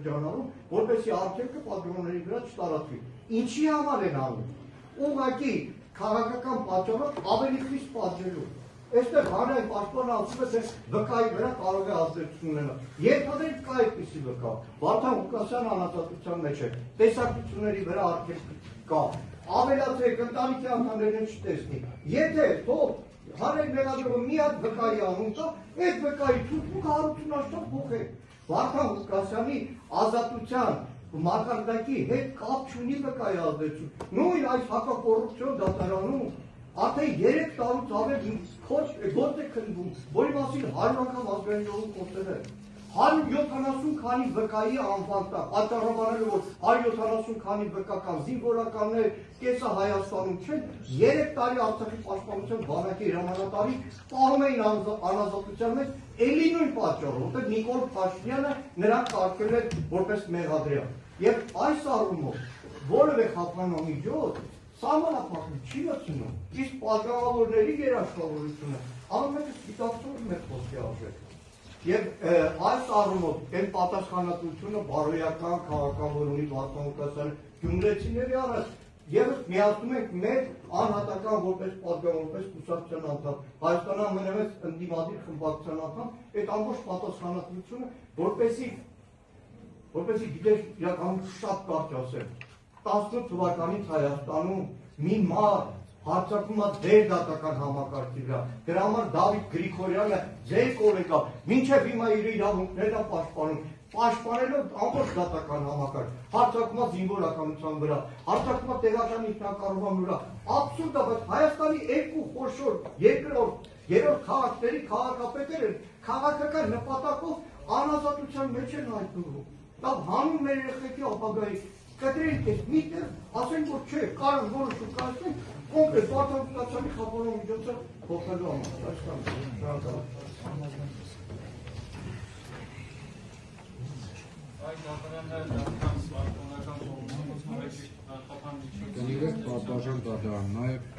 շրջանառում, որպեսզի արգելքը պատգամավորների վրա չտարածվի։ Ինչի համար են անում։ Ուղղակի քաղաքական պատճառով ավելի խիստ պատժելու։ Այստեղ հանրային պաշտպանը ասում է, թե վկայի վրա կարող է ազդեցություն ունենալ։ Երբեք կա այդպիսի վկա։ Վարդան Ղուկասյանը անհատակության մեջ է։ Տեսակցությունների վրա արգելք կա։ Ավելացրեք ընտանիքի անդամներին չտեսնի։ Եթե թող հանրային մեղադրողը մի հատ վկայի անուն տա, այդ վկայի թույլտվումը հարությունաշտապ փոխեք։ Վարդան Ղուկասյանի ազատության մակարդակի հետ կապ չունի վկայի ազդեցություն։ Նույն այս հակակոռուպցիոն դատարանում արդեն 3 տարուց ավել գործ է քննվում, որի մասին 100 անգամ ազգային ժողովում խոսել է։ 170 քանի վկայի անվան տա, պատճառաբանելով որ 170 քանի վկական զինվորականներ կեսը Հայաստանում չեն, 3 տարի Արցախի պաշտպանության բանակի հրամանատարի պահում էին անազատության մեջ, էլի նույն պատճառով, որտեղ Նիկոլ Փաշինյանը նրան կարգել է որպես մեղադրյալ։ Եվ այս առումով որևէ խափանամիջոց սահմանափակում չի մտցնում, իսկ պատգամավորների երաշխավորությունը ամենը սպիտակցում է խոսքի արժեք։ Եվ այս առումով այն պատասխանատվությունը բարոյական քաղաքավոր ունի Վարդան Ղուկասյանը գյումրեցիների առաջ եւս միացնում ենք մեր անհատական որպես պատգամավոր, որպես կուսակցության անդամ, Հայաստանի ամենամեծ ընդդիմադիր խմբակցության անդամ, այդ ամբողջ պատասխանատվությունը որպեսզի գիտեք իրականում շատ կարճ ասեմ 18 թվականից Հայաստանում մի մարդ հարձակվում է ձեր դատական համակարգի վրա։ Դրա համար Դավիթ Գրիգորյանը ձեր կոլեգա, մինչև հիմա իր իրավունքներն է պաշտպանում, պաշտպանելով ամբողջ դատական համակարգ, հարձակվում է զինվորականության վրա, հարձակվում է տեղական ինքնակառավարման վրա։ Աբսուրդ է, բայց Հայաստանի երկու խոշոր երրորդ քաղաքների քաղաքապետերը քաղաքական նպատակով անազատության մեջ են հայտնվում։ Դա հանուն մեր երեխեքի ապագայի կտրենք ես միտը, ասենք որ չէ, կարան որոշում կայացնենք, կոնկրետ Վարդան Ղուկասյանի խափանող միջոցը փոխելու համար։ Կներեք պատվաժան դատարան նաև